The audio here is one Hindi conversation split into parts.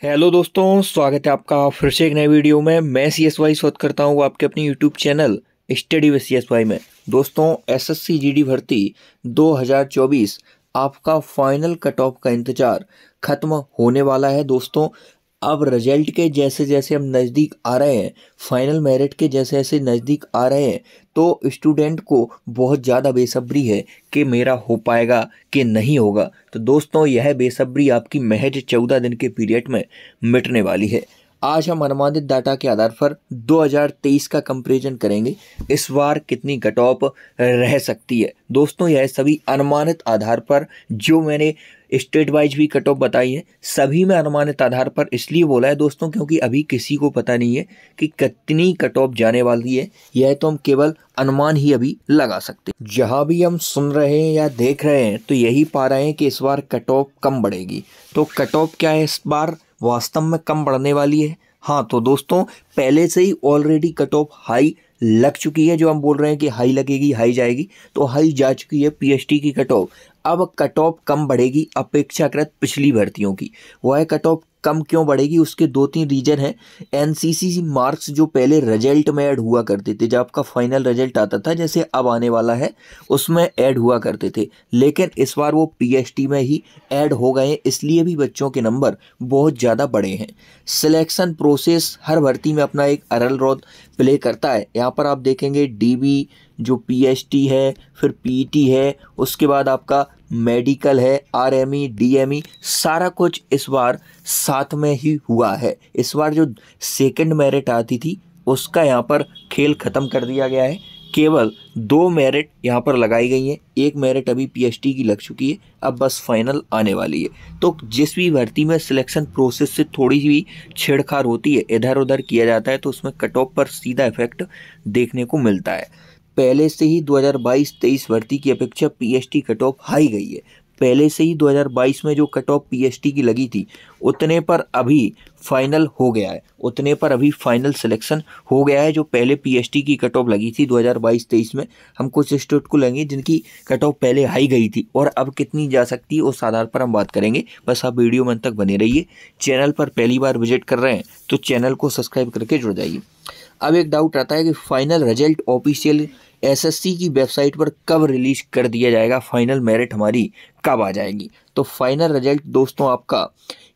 हेलो दोस्तों, स्वागत है आपका फिर से एक नए वीडियो में। मैं CSY शोध करता हूँ आपके अपने YouTube channel study with CSY में। दोस्तों, SSC GD भर्ती 2024 आपका फाइनल कट ऑफ का इंतज़ार ख़त्म होने वाला है। दोस्तों, अब रिजल्ट के जैसे जैसे हम नज़दीक आ रहे हैं, फाइनल मेरिट के जैसे जैसे नज़दीक आ रहे हैं, तो स्टूडेंट को बहुत ज़्यादा बेसब्री है कि मेरा हो पाएगा कि नहीं होगा। तो दोस्तों, यह बेसब्री आपकी महज 14 दिन के पीरियड में मिटने वाली है। आज हम अनुमानित डाटा के आधार पर 2023 का कंपैरिजन करेंगे। इस बार कितनी कट ऑफ रह सकती है। दोस्तों, यह सभी अनुमानित आधार पर, जो मैंने स्टेट वाइज भी कट ऑफ बताई है, सभी में अनुमानित आधार पर इसलिए बोला है दोस्तों, क्योंकि अभी किसी को पता नहीं है कि कितनी कट ऑफ जाने वाली है। यह तो हम केवल अनुमान ही अभी लगा सकते हैं। जहाँ भी हम सुन रहे हैं या देख रहे हैं, तो यही पा रहे हैं कि इस बार कट ऑफ कम बढ़ेगी। तो कट ऑफ क्या है इस बार वास्तव में कम बढ़ने वाली है? हाँ, तो दोस्तों, पहले से ही ऑलरेडी कट ऑफ हाई लग चुकी है। जो हम बोल रहे हैं कि हाई लगेगी, हाई जाएगी, तो हाई जा चुकी है PST की कट ऑफ। अब कट ऑफ कम बढ़ेगी अपेक्षाकृत पिछली भर्तियों की। वह कट ऑफ कम क्यों बढ़ेगी, उसके दो तीन रीजन है। NCC मार्क्स जो पहले रिजल्ट में ऐड हुआ करते थे, जब आपका फाइनल रिजल्ट आता था, जैसे अब आने वाला है, उसमें ऐड हुआ करते थे, लेकिन इस बार वो PST में ही ऐड हो गए, इसलिए भी बच्चों के नंबर बहुत ज़्यादा बढ़े हैं। सिलेक्शन प्रोसेस हर भर्ती में अपना एक अरल रोल प्ले करता है। यहाँ पर आप देखेंगे DB जो PST है, फिर PET है, उसके बाद आपका मेडिकल है, RME DME, सारा कुछ इस बार साथ में ही हुआ है। इस बार जो सेकंड मेरिट आती थी, उसका यहाँ पर खेल ख़त्म कर दिया गया है। केवल 2 मेरिट यहाँ पर लगाई गई हैं। एक मेरिट अभी PST की लग चुकी है, अब बस फाइनल आने वाली है। तो जिस भी भर्ती में सिलेक्शन प्रोसेस से थोड़ी सी भी छेड़छाड़ होती है, इधर उधर किया जाता है, तो उसमें कट ऑफ पर सीधा इफेक्ट देखने को मिलता है। पहले से ही 2022-23 भर्ती की अपेक्षा PST कट ऑफ हाई गई है। पहले से ही 2022 में जो कट ऑफ PST की लगी थी, उतने पर अभी फाइनल हो गया है, उतने पर अभी फाइनल सिलेक्शन हो गया है। जो पहले PST की कट ऑफ लगी थी 2022-23 में, हम कुछ स्टेट को लेंगे जिनकी कट ऑफ पहले हाई गई थी और अब कितनी जा सकती है, उस आधार पर हम बात करेंगे। बस आप वीडियो में अंत तक बने रहिए। चैनल पर पहली बार विजिट कर रहे हैं तो चैनल को सब्सक्राइब करके जुड़ जाइए। अब एक डाउट आता है कि फाइनल रिजल्ट ऑफिशियल SSC की वेबसाइट पर कब रिलीज कर दिया जाएगा, फाइनल मेरिट हमारी कब आ जाएगी। तो फाइनल रिजल्ट दोस्तों आपका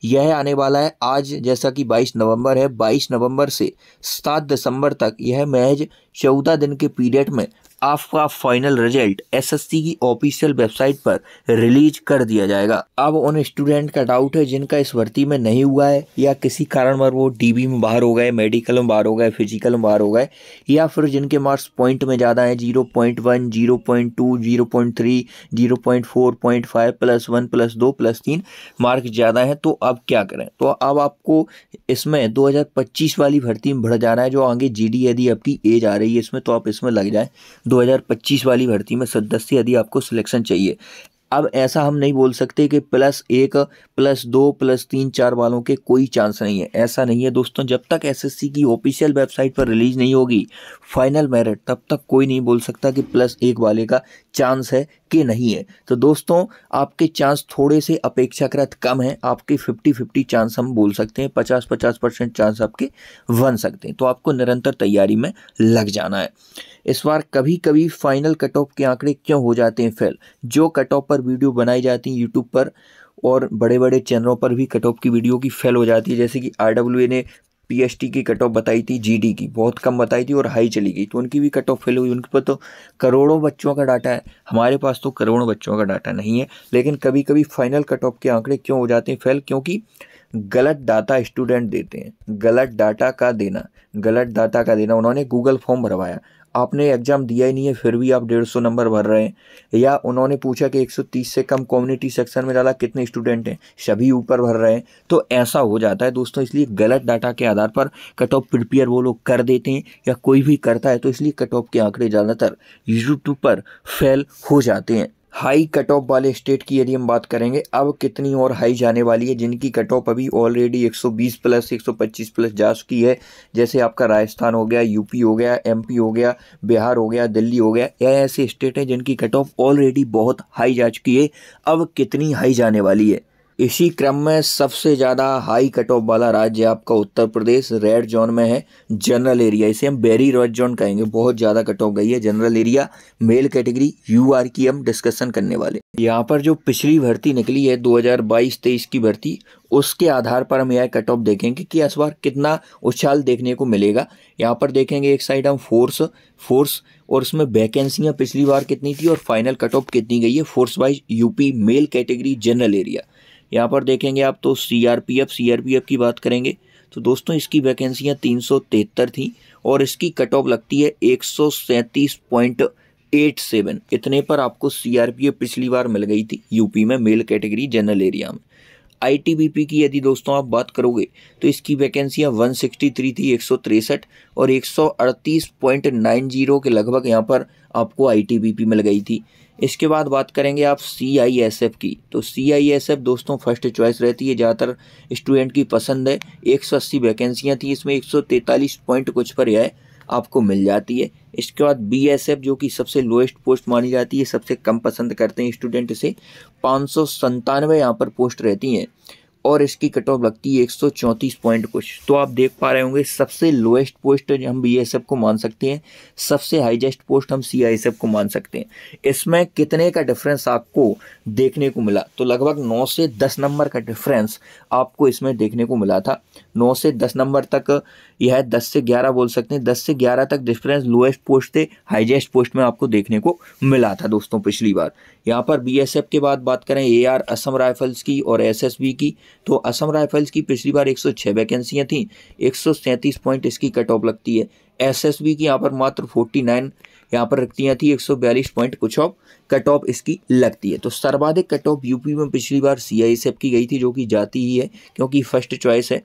यह आने वाला है आज, जैसा कि 22 नवंबर है। 22 नवंबर से 7 दिसंबर तक यह महज 14 दिन के पीरियड में आपका फाइनल रिजल्ट SSC की ऑफिशियल वेबसाइट पर रिलीज कर दिया जाएगा। अब उन स्टूडेंट का डाउट है जिनका इस भर्ती में नहीं हुआ है, या किसी कारणवश वो DB में बाहर हो गए, मेडिकल में बाहर हो गए, फिजिकल में बाहर हो गए, या फिर जिनके मार्क्स पॉइंट में ज़्यादा हैं, 0.1, 0.2, 0.3, 0.4, 0.5 +1 +2 +3 मार्क ज़्यादा है, तो अब क्या करें। तो अब आपको इसमें 2025 वाली भर्ती में बढ़ जाना है। जो आगे GD यदि आपकी एज आ रही है इसमें, तो आप इसमें लग जाए 2025 वाली भर्ती में सदस्य यदि आपको सिलेक्शन चाहिए। अब ऐसा हम नहीं बोल सकते कि +1 +2 +3 4 वालों के कोई चांस नहीं है, ऐसा नहीं है दोस्तों। जब तक SSC की ऑफिशियल वेबसाइट पर रिलीज नहीं होगी फाइनल मेरिट, तब तक कोई नहीं बोल सकता कि +1 वाले का चांस है कि नहीं है। तो दोस्तों, आपके चांस थोड़े से अपेक्षाकृत कम हैं। आपके 50-50 चांस हम बोल सकते हैं, 50-50% चांस आपके बन सकते हैं। तो आपको निरंतर तैयारी में लग जाना है। इस बार कभी कभी फाइनल कट ऑफ के आंकड़े क्यों हो जाते हैं फेल? जो कट ऑफ पर वीडियो बनाई जाती है यूट्यूब पर और बड़े बड़े चैनलों पर भी कट ऑफ की वीडियो की फेल हो जाती है। जैसे कि RWA ने PST की कट ऑफ बताई थी, GD की बहुत कम बताई थी और हाई चली गई, तो उनकी भी कट ऑफ फेल हुई। उनके पास तो करोड़ों बच्चों का डाटा है, हमारे पास तो करोड़ों बच्चों का डाटा नहीं है। लेकिन कभी कभी फाइनल कट ऑफ के आंकड़े क्यों हो जाते हैं फेल? क्योंकि गलत डाटा स्टूडेंट देते हैं। गलत डाटा का देना, उन्होंने गूगल फॉर्म भरवाया, आपने एग्जाम दिया ही नहीं है, फिर भी आप 150 नंबर भर रहे हैं। या उन्होंने पूछा कि 130 से कम कम्युनिटी सेक्शन में डाला, कितने स्टूडेंट हैं, सभी यूपर भर रहे हैं। तो ऐसा हो जाता है दोस्तों। इसलिए गलत डाटा के आधार पर कट ऑफ प्रिपेयर वो लोग कर देते हैं, या कोई भी करता है, तो इसलिए कट ऑफ के आंकड़े ज़्यादातर यूट्यूब पर फेल हो जाते हैं। हाई कट ऑफ वाले स्टेट की यदि हम बात करेंगे, अब कितनी और हाई जाने वाली है, जिनकी कट ऑफ अभी ऑलरेडी 120 प्लस 125 प्लस जा चुकी है। जैसे आपका राजस्थान हो गया, UP हो गया, MP हो गया, बिहार हो गया, दिल्ली हो गया, यह ऐसे स्टेट हैं जिनकी कट ऑफ ऑलरेडी बहुत हाई जा चुकी है। अब कितनी हाई जाने वाली है, इसी क्रम में सबसे ज़्यादा हाई कट ऑफ वाला राज्य आपका उत्तर प्रदेश रेड जोन में है। जनरल एरिया, इसे हम वेरी रेड जोन कहेंगे, बहुत ज़्यादा कट ऑफ गई है। General area male category UR की हम डिस्कशन करने वाले। यहाँ पर जो पिछली भर्ती निकली है 2022-23 की भर्ती, उसके आधार पर हम यह कट ऑफ देखेंगे कि इस बार कितना उछाल देखने को मिलेगा। यहाँ पर देखेंगे एक साइड हम फोर्स और उसमें वैकेंसियाँ पिछली बार कितनी थी और फाइनल कट ऑफ कितनी गई है force wise UP mail category general area. यहाँ पर देखेंगे आप तो सीआरपीएफ की बात करेंगे तो दोस्तों इसकी वैकेंसियाँ 373 थी और इसकी कट ऑफ लगती है 137.87। इतने पर आपको सीआरपीएफ पिछली बार मिल गई थी यूपी में मेल कैटेगरी जनरल एरिया में। आईटीबीपी की यदि दोस्तों आप बात करोगे तो इसकी वैकेंसियाँ 163 थी, 163 और 138.90 के लगभग यहाँ पर आपको आईटीबीपी मिल गई थी। इसके बाद बात करेंगे आप सीआईएसएफ की, तो सीआईएसएफ दोस्तों फर्स्ट चॉइस रहती है, ज़्यादातर स्टूडेंट की पसंद है। 180 वैकेंसियाँ थी, इसमें 143 पॉइंट कुछ पर यह आपको मिल जाती है। इसके बाद बीएसएफ जो कि सबसे लोएस्ट पोस्ट मानी जाती है, सबसे कम पसंद करते हैं स्टूडेंट इसे, 597 यहाँ पर पोस्ट रहती हैं और इसकी कट ऑफ लगती है 134 पॉइंट कुछ। तो आप देख पा रहे होंगे सबसे लोएस्ट पोस्ट हम बीएसएफ को मान सकते हैं, सबसे हाईएस्ट पोस्ट हम सीआईएसएफ को मान सकते हैं। इसमें कितने का डिफरेंस आपको देखने को मिला, तो लगभग 9 से 10 नंबर का डिफरेंस आपको इसमें देखने को मिला था। 9 से 10 नंबर तक, यह 10 से 11 बोल सकते हैं, 10 से 11 तक डिफरेंस लोएस्ट पोस्ट थे, हाईएस्ट पोस्ट में आपको देखने को मिला था दोस्तों पिछली बार। यहाँ पर बीएसएफ के बाद बात करें एआर असम राइफल्स की और एसएसबी की, तो असम राइफल्स की पिछली बार 106 वैकेंसियाँ थी, 137 पॉइंट इसकी कट ऑफ लगती है। एसएसबी की यहाँ पर मात्र 49 यहाँ पर रखती थी, 142 पॉइंट कुछ ऑफ कट ऑफ इसकी लगती है। तो सर्वाधिक कट ऑफ यूपी में पिछली बार सीआईएसएफ की गई थी, जो कि जाती ही है क्योंकि फर्स्ट चॉइस है।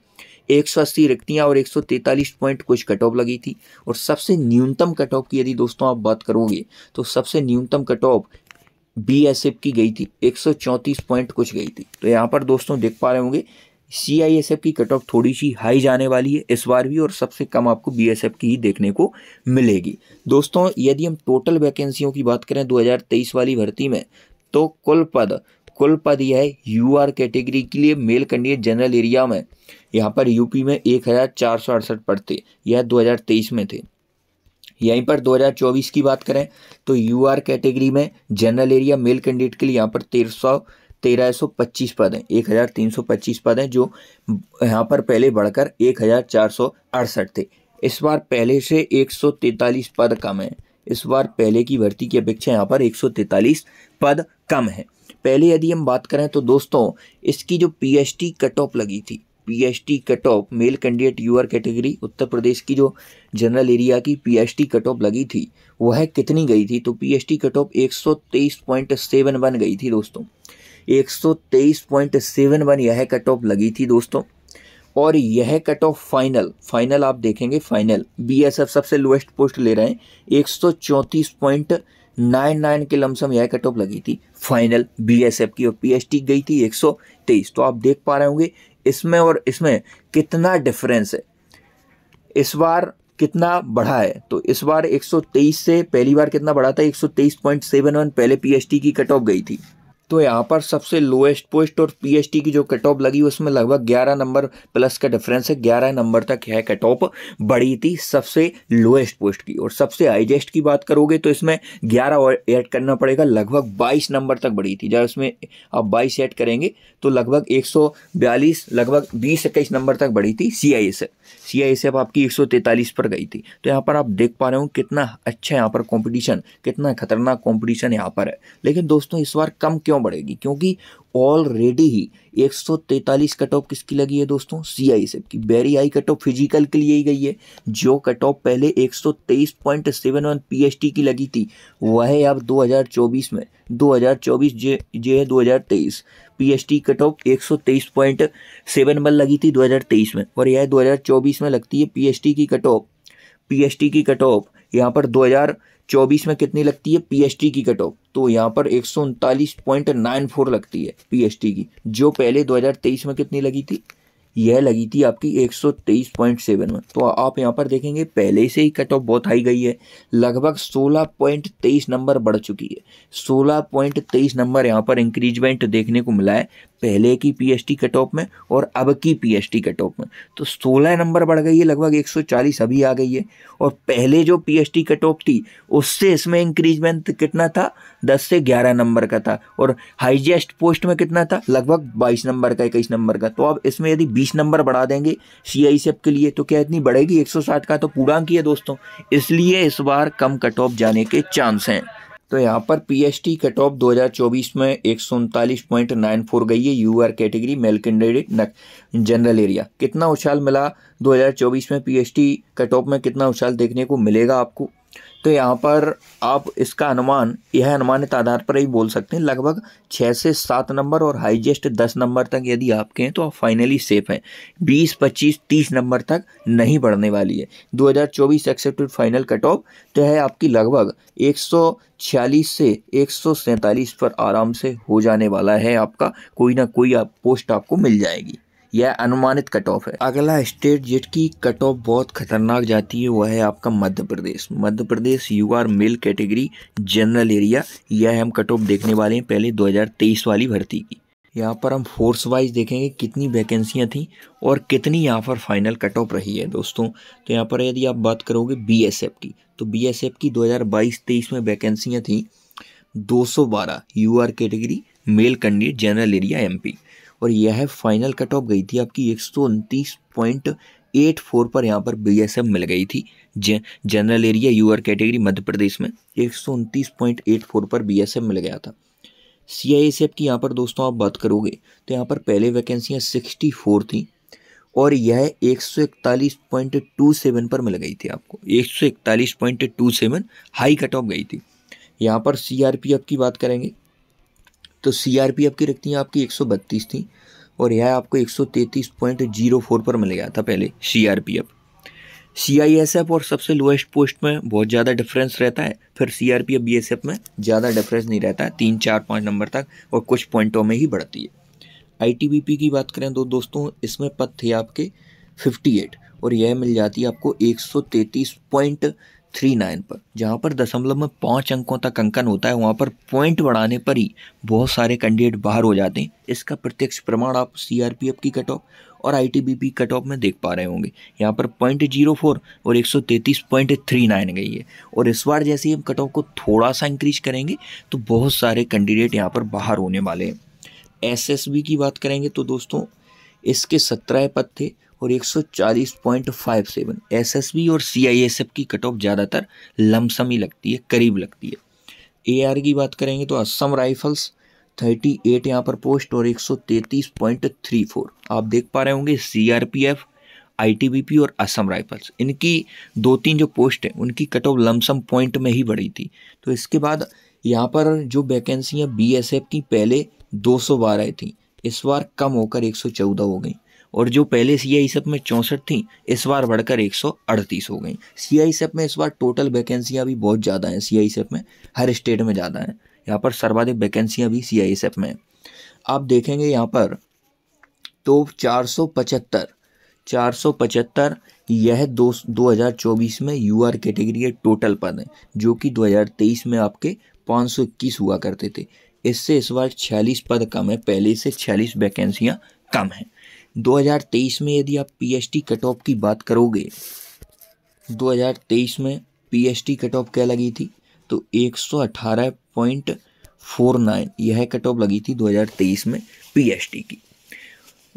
180 रिक्तियाँ और 143 पॉइंट कुछ कट ऑफ लगी थी। और सबसे न्यूनतम कट ऑफ की यदि दोस्तों आप बात करोगे तो सबसे न्यूनतम कट ऑफ बीएसएफ की गई थी, 134 पॉइंट कुछ गई थी। तो यहाँ पर दोस्तों देख पा रहे होंगे सीआईएसएफ की कट ऑफ थोड़ी सी हाई जाने वाली है इस बार भी, और सबसे कम आपको बीएसएफ की ही देखने को मिलेगी। दोस्तों यदि हम टोटल वैकेंसियों की बात करें 2023 वाली भर्ती में, तो कुल पद यह है यूआर कैटेगरी के लिए मेल कैंडिडेट जनरल एरिया में यहाँ पर यूपी में 1468 पद थे, यह 2023 में थे। यहीं पर 2024 की बात करें तो यूआर कैटेगरी में जनरल एरिया मेल कैंडिडेट के लिए यहाँ पर 1325 पद हैं, 1325 पद हैं, जो यहाँ पर पहले बढ़कर 1468 थे। इस बार पहले से 143 पद कम है। इस बार पहले की भर्ती की अपेक्षा यहाँ पर 143 पद कम है। पहले यदि हम बात करें तो दोस्तों इसकी जो पीएसटी कट ऑफ लगी थी, PST cut off male candidate UR category Uttar Pradesh की जो जनरल एरिया की पीएसटी कट ऑफ लगी थी वह कितनी गई थी, तो पीएसटी कट ऑफ 123.71 गई थी दोस्तों, 123.71 यह कट ऑफ लगी थी दोस्तों। और यह कट ऑफ फाइनल आप देखेंगे, फाइनल बीएसएफ सबसे लोएस्ट पोस्ट ले रहे हैं, 134.99 के लमसम यह कट ऑफ लगी थी फाइनल बीएसएफ की, और पीएसटी गई थी 123। तो आप देख पा रहे होंगे इसमें और इसमें कितना डिफरेंस है, इस बार कितना बढ़ा है। तो इस बार 123 से पहली बार कितना बढ़ा था, 123.71 पहले पीएसटी की कट ऑफ गई थी। तो यहाँ पर सबसे लोएस्ट पोस्ट और पीएसटी की जो कट ऑफ लगी उसमें लगभग 11 नंबर प्लस का डिफरेंस है, 11 नंबर तक यह कट ऑफ बढ़ी थी सबसे लोएस्ट पोस्ट की। और सबसे हाईएस्ट की बात करोगे तो इसमें 11 और ऐड करना पड़ेगा, लगभग 22 नंबर तक बढ़ी थी। जब इसमें आप 22 ऐड करेंगे तो लगभग 142, लगभग 20-21 नंबर तक बढ़ी थी सीआईएसएफ आपकी 143 पर गई थी। तो यहाँ पर आप देख पा रहे हो कितना अच्छा यहाँ पर कंपटीशन, कितना खतरनाक कंपटीशन यहाँ पर है। लेकिन दोस्तों इस बार कम क्यों बढ़ेगी, क्योंकि ऑलरेडी ही 143 कट ऑफ किसकी लगी है दोस्तों, सीआईएसएफ की। Very high cut off physical के लिए ही गई है। जो कट ऑफ पहले 123.71 पीएसटी की लगी थी वह है अब 2024 में, 2024 जे है 2023, पीएसटी कट ऑफ 123.71 लगी थी 2023 में, और यह 2024 में लगती है पीएसटी की कट ऑफ यहाँ पर 2024 में कितनी लगती है पीएसटी की कट ऑफ, तो यहाँ पर 139.94 लगती है पीएसटी की, जो पहले 2023 में कितनी लगी थी, यह लगी थी आपकी 123.71। तो आप यहाँ पर देखेंगे पहले से ही कट ऑफ बहुत हाई गई है, लगभग 16.23 नंबर बढ़ चुकी है, 16.23 नंबर यहाँ पर इंक्रीजमेंट देखने को मिला है पहले की पीएसटी कट ऑफ में और अब की पीएसटी कट ऑफ में। तो 16 नंबर बढ़ गई है, लगभग 140 अभी आ गई है। और पहले जो पीएसटी कट ऑफ थी उससे इसमें इंक्रीजमेंट कितना था, 10 से 11 नंबर का था। और हाईएस्ट पोस्ट में कितना था, लगभग 22 नंबर का, 21 नंबर का। तो अब इसमें यदि 20 नंबर बढ़ा देंगे सीआईएसएफ के लिए तो क्या इतनी बढ़ेगी, 160 का तो पूर्णांक ही है दोस्तों, इसलिए इस बार कम कट ऑफ जाने के चांस हैं। तो यहाँ पर पीएसटी कट ऑफ 2024 में 139.94 गई है UR category male candidate general area. कितना उछाल मिला 2024 में पीएसटी कट ऑफ में, कितना उछाल देखने को मिलेगा आपको, तो यहाँ पर आप इसका अनुमान, यह अनुमानित आधार पर ही बोल सकते हैं, लगभग 6 से 7 नंबर और हाईएस्ट 10 नंबर तक यदि आपके हैं तो आप फाइनली सेफ हैं। 20, 25, 30 नंबर तक नहीं बढ़ने वाली है। 2024 एक्सेप्टेड फाइनल कट ऑफ तो है आपकी लगभग 146 से 147 पर आराम से हो जाने वाला है। आपका कोई ना कोई पोस्ट आपको मिल जाएगी, यह अनुमानित कट ऑफ है। अगला स्टेट जिसकी कट ऑफ बहुत खतरनाक जाती है वह है आपका Madhya Pradesh. Madhya Pradesh UR male category general area, यह हम कट ऑफ देखने वाले हैं पहले 2023 वाली भर्ती की। यहाँ पर हम फोर्स वाइज देखेंगे कितनी वैकेंसियाँ थी और कितनी यहाँ पर फाइनल कट ऑफ रही है दोस्तों। तो यहाँ पर यदि आप बात करोगे बीएसएफ की, तो बीएसएफ की 2022-23 में वैकेंसियाँ थी 212 UR category male candidate general area MP. और यह फाइनल कट ऑफ गई थी आपकी 129.84 पर, यहाँ पर बीएसएफ मिल गई थी general area यूआर category Madhya Pradesh में 129.84 पर बीएसएफ मिल गया था। सीआईएसएफ की यहाँ पर दोस्तों आप बात करोगे तो यहाँ पर पहले वैकेंसियाँ 64 थी और यह 141.27 पर मिल गई थी आपको, 141.27 हाई कट ऑफ गई थी। यहाँ पर सीआरपीएफ की बात करेंगे तो सीआरपीएफ की रिक्तियाँ आपकी 132 थी और यह आपको 133.04 पर मिल गया था पहले सीआरपीएफ। सीआईएसएफ और सबसे लोएस्ट पोस्ट में बहुत ज़्यादा डिफरेंस रहता है, फिर सीआरपीएफ बीएसएफ में ज़्यादा डिफरेंस नहीं रहता है, 3, 4, 5 नंबर तक और कुछ पॉइंटों में ही बढ़ती है। आईटीबीपी की बात करें तो दोस्तों इसमें पद थे आपके 58 और यह मिल जाती है आपको 133.39 पर, जहाँ पर दशमलव में 5 अंकों तक अंकन होता है, वहाँ पर पॉइंट बढ़ाने पर ही बहुत सारे कैंडिडेट बाहर हो जाते हैं। इसका प्रत्यक्ष प्रमाण आप सीआरपीएफ की कट ऑफ और आईटीबीपी कट ऑफ में देख पा रहे होंगे। यहाँ पर 0.04 और 133.39 गई है। और इस बार जैसे हम कट ऑफ को थोड़ा सा इंक्रीज करेंगे तो बहुत सारे कैंडिडेट यहाँ पर बाहर होने वाले हैं। एसएसबी की बात करेंगे तो दोस्तों इसके 17 पद थे और 140.57। एसएसबी और सीआईएसएफ की कट ऑफ ज़्यादातर लमसम ही लगती है, करीब लगती है। एआर की बात करेंगे तो असम राइफल्स 38 यहाँ पर पोस्ट और 133.34 आप देख पा रहे होंगे। सीआरपीएफ, आईटीबीपी और असम राइफल्स, इनकी 2-3 जो पोस्ट है उनकी कट ऑफ लमसम पॉइंट में ही बढ़ी थी। तो इसके बाद यहाँ पर जो वैकेंसियाँ बीएसएफ की पहले 212 थी, इस बार कम होकर 114 हो गई और जो पहले सीआईएसएफ में 64 थी इस बार बढ़कर 138 हो गई। सीआईएसएफ में इस बार टोटल वैकेंसियाँ भी बहुत ज़्यादा हैं, सीआईएसएफ में हर स्टेट में ज़्यादा हैं, यहाँ पर सर्वाधिक वैकेंसियाँ भी सीआईएसएफ में हैं। आप देखेंगे यहाँ पर तो 475 यह 2024 में यूआर कैटेगरी के टोटल पद हैं, जो कि 2023 में आपके 521 हुआ करते थे। इससे इस बार 46 पद कम है, पहले से 46 वैकेंसियाँ कम हैं। 2023 में यदि आप पीएसटी कट ऑफ की बात करोगे, 2023 में पीएसटी कट ऑफ क्या लगी थी तो 118.49 यह कट ऑफ लगी थी 2023 में पीएसटी की।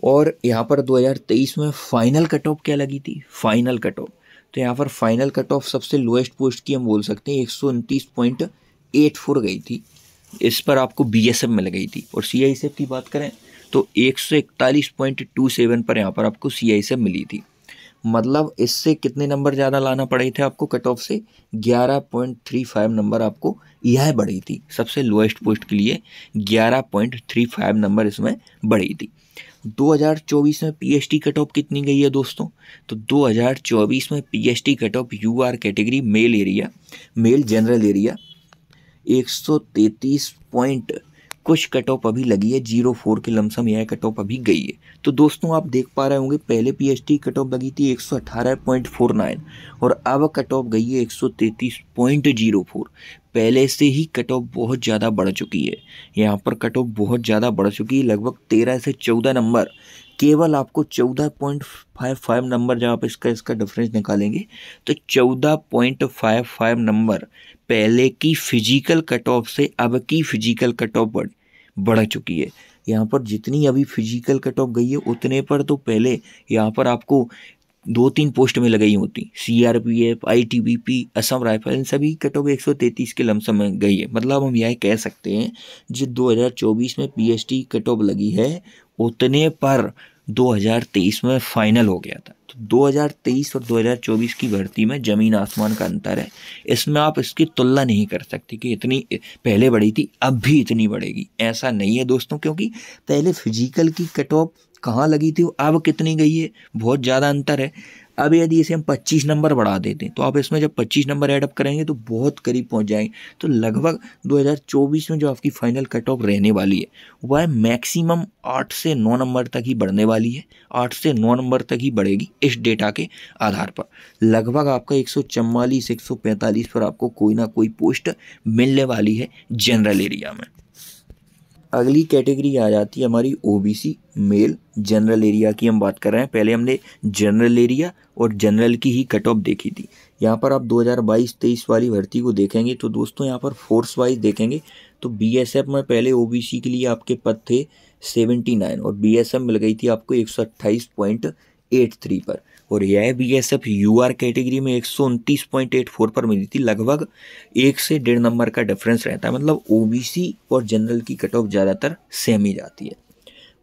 और यहाँ पर 2023 में फाइनल कट ऑफ क्या लगी थी, फाइनल कट ऑफ, तो यहाँ पर फाइनल कट ऑफ सबसे लोएस्ट पोस्ट की हम बोल सकते हैं 129.84 गई थी, इस पर आपको बीएसएफ मिल गई थी। और सीआईएसएफ की बात करें तो 141.27 पर यहाँ पर आपको सीआईएसएफ मिली थी। मतलब इससे कितने नंबर ज़्यादा लाना पड़े थे आपको कट ऑफ से, 11.35 नंबर आपको यह बढ़ी थी। सबसे लोएस्ट पोस्ट के लिए 11.35 नंबर इसमें बढ़ी थी। 2024 में पीएसटी कट ऑफ कितनी गई है दोस्तों, तो 2024 में PST cut off UR category male general area 133 कुछ कट ऑफ अभी लगी है, 0.4 के लमसम यह कट ऑफ अभी गई है। तो दोस्तों आप देख पा रहे होंगे पहले पीएसटी कट ऑफ लगी थी 118.49 और अब कट ऑफ गई है 133.04। पहले से ही कट ऑफ बहुत ज़्यादा बढ़ चुकी है, यहाँ पर कट ऑफ बहुत ज़्यादा बढ़ चुकी है, लगभग 13 से 14 नंबर। केवल आपको 14.55 नंबर, जब आप इसका डिफरेंस निकालेंगे तो 14.55 नंबर पहले की फिजिकल कट ऑफ से अब की फिजिकल कट ऑफ बढ़ चुकी है। यहाँ पर जितनी अभी फिजिकल कट ऑफ गई है उतने पर तो पहले यहाँ पर आपको 2-3 पोस्ट में लगाई होती, सीआरपीएफ, आईटीबीपी, असम राइफल, इन सभी कट ऑफ 133 के लमसम में गई है। मतलब हम यह कह सकते हैं जो 2024 में पीएसटी कट ऑफ लगी है उतने पर 2023 में फाइनल हो गया था। तो 2023 और 2024 की भर्ती में ज़मीन आसमान का अंतर है। इसमें आप इसकी तुलना नहीं कर सकते कि इतनी पहले बढ़ी थी अब भी इतनी बढ़ेगी, ऐसा नहीं है दोस्तों, क्योंकि पहले फिजिकल की कट ऑफ कहाँ लगी थी अब कितनी गई है, बहुत ज़्यादा अंतर है। अब यदि इसे हम 25 नंबर बढ़ा देते हैं तो आप इसमें जब 25 नंबर ऐड अप करेंगे तो बहुत करीब पहुंच जाएंगे। तो लगभग 2024 में जो आपकी फाइनल कट ऑफ रहने वाली है वह मैक्सिमम 8 से 9 नंबर तक ही बढ़ने वाली है, 8 से 9 नंबर तक ही बढ़ेगी इस डेटा के आधार पर। लगभग आपका 144 145 पर आपको कोई ना कोई पोस्ट मिलने वाली है जनरल एरिया में। अगली कैटेगरी आ जाती है हमारी ओबीसी मेल जनरल एरिया की हम बात कर रहे हैं। पहले हमने जनरल एरिया और जनरल की ही कट ऑफ देखी थी। यहाँ पर आप 2022-23 वाली भर्ती को देखेंगे तो दोस्तों यहाँ पर फोर्स वाइज देखेंगे तो बीएसएफ में पहले ओबीसी के लिए आपके पद थे 79 और बीएसएफ मिल गई थी आपको 128.83 पर, और यह बीएसएफ यूआर कैटेगरी में 129.84 पर मिली थी। लगभग 1 से 1.5 नंबर का डिफरेंस रहता है, मतलब ओबीसी और जनरल की कट ऑफ ज़्यादातर सेम ही जाती है।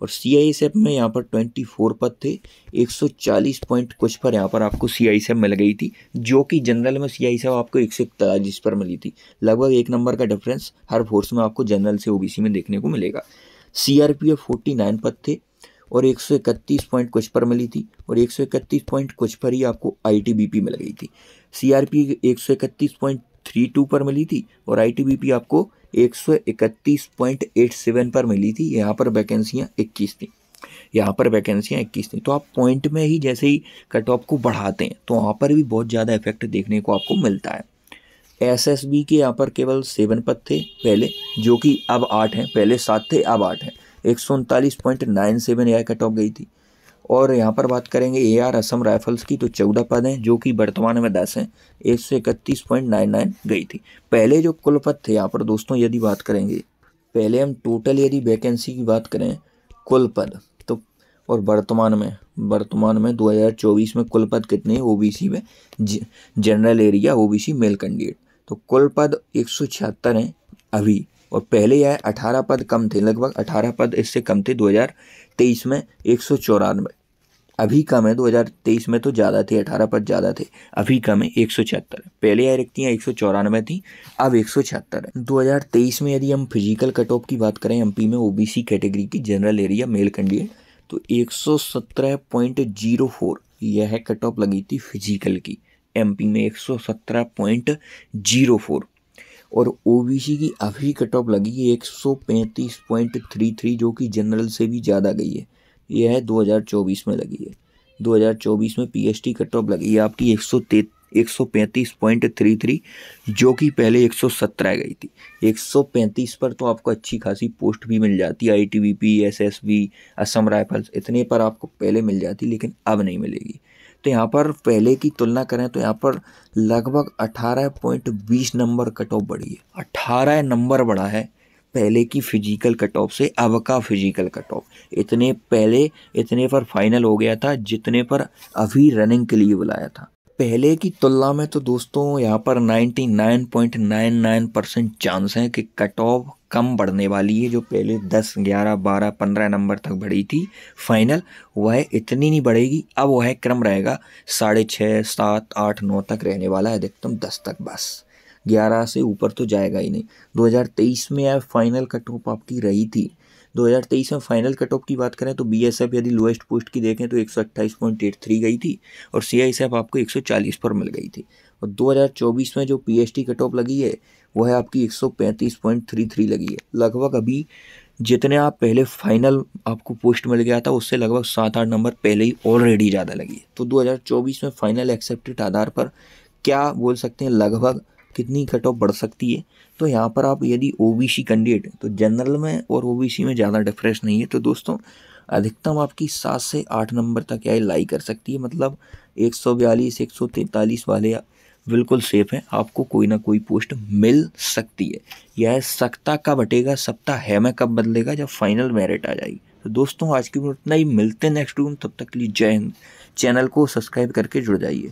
और सीआईएसएफ में यहाँ पर 24 पद थे, 140 पॉइंट कुछ पर यहाँ पर आपको सीआईएसएफ मिल गई थी, जो कि जनरल में सीआईएसएफ आपको 141 पर मिली थी। लगभग 1 नंबर का डिफरेंस हर फोर्स में आपको जनरल से ओबीसी में देखने को मिलेगा। सीआरपीएफ 49 पद थे और 131 पॉइंट कुछ पर मिली थी, और 131 पॉइंट कुछ पर ही आपको आईटीबीपी मिल गई थी। सीआरपी 131.32 पर मिली थी और आईटीबीपी आपको 131.87 पर मिली थी। यहाँ पर वैकेंसियाँ 21 थी, तो आप पॉइंट में ही जैसे ही कट ऑफ को बढ़ाते हैं तो वहाँ पर भी बहुत ज़्यादा इफेक्ट देखने को आपको मिलता है। एसएसबी के यहाँ पर केवल 7 पद थे पहले, जो कि अब 8 हैं, पहले 7 थे अब 8 हैं। 139.97 यह कट ऑफ गई थी। और यहाँ पर बात करेंगे एआर असम राइफल्स की तो 14 पद हैं, जो कि वर्तमान में 10 हैं। 131.99 गई थी। पहले जो कुल पद थे यहाँ पर दोस्तों यदि बात करेंगे, पहले हम टोटल यदि वैकेंसी की बात करें कुल पद तो, और वर्तमान में 2024 में कुल पद कितने ओबीसी में general area OBC male candidate, तो कुल पद 176 हैं अभी, और पहले यह 18 पद कम थे, लगभग 18 पद इससे कम थे 2023 में 194, अभी कम है। 2023 में तो ज़्यादा थे, 18 पद ज़्यादा थे, अभी कम है 176। पहले यह रिक्तियाँ 194 थी, अब 176 है। 2023 में यदि हम फिजिकल कट ऑफ की बात करें एमपी में ओबीसी कैटेगरी की जनरल एरिया मेल कैंडिडेट तो 117.04 यह कट ऑफ लगी थी फिजिकल की एमपी में 117.04, और ओबीसी की अभी कट ऑफ लगी है 135.33, जो कि जनरल से भी ज़्यादा गई है। यह 2024 में लगी है। 2024 में पीएसटी कट ऑफ लगी है आपकी 135.33, जो कि पहले 117 गई थी। 135 पर तो आपको अच्छी खासी पोस्ट भी मिल जाती है, आईटीबीपी, एसएसबी, असम राइफल्स, इतने पर आपको पहले मिल जाती, लेकिन अब नहीं मिलेगी। तो यहाँ पर पहले की तुलना करें तो यहाँ पर लगभग 18.20 नंबर कट ऑफ बढ़ी है। 18 नंबर बढ़ा है पहले की फिजिकल कट ऑफ से अब का फिजिकल कट ऑफ। इतने पर फाइनल हो गया था जितने पर अभी रनिंग के लिए बुलाया था। पहले की तुलना में तो दोस्तों यहाँ पर 99.99% चांस है कि कट ऑफ कम बढ़ने वाली है। जो पहले 10, 11, 12, 15 नंबर तक बढ़ी थी फाइनल, वह इतनी नहीं बढ़ेगी। अब वह क्रम रहेगा 6.5, 7, 8, 9 तक रहने वाला है, अधिकतम 10 तक, बस 11 से ऊपर तो जाएगा ही नहीं। 2023 में यह फाइनल कट ऑफ आपकी रही थी। 2023 में फाइनल कट ऑफ की बात करें तो बीएसएफ यदि लोएस्ट पोस्ट की देखें तो 128.83 गई थी, और सीआईएसएफ आपको 140 पर मिल गई थी। और 2024 में जो पीएसटी कट ऑफ लगी है वो है आपकी 135.33 लगी है। लगभग अभी जितने आप पहले फाइनल आपको पोस्ट मिल गया था उससे लगभग 7-8 नंबर पहले ही ऑलरेडी ज़्यादा लगी है। तो 2024 में फाइनल एक्सेप्टेड आधार पर क्या बोल सकते हैं लगभग कितनी कट ऑफ बढ़ सकती है। तो यहाँ पर आप यदि ओबीसी कैंडिडेट तो जनरल में और ओबीसी में ज़्यादा डिफरेंस नहीं है। तो दोस्तों अधिकतम आपकी 7 से 8 नंबर तक क्या लाई कर सकती है, मतलब 142 143 वाले बिल्कुल सेफ है, आपको कोई ना कोई पोस्ट मिल सकती है। यह सकता कब हटेगा, सकता है मैं कब बदलेगा, जब फाइनल मेरिट आ जाएगी। तो दोस्तों आज की वीडियो इतना ही, मिलते हैं नेक्स्ट वीडियो में, तब तक के लिए जय हिंद। चैनल को सब्सक्राइब करके जुड़ जाइए।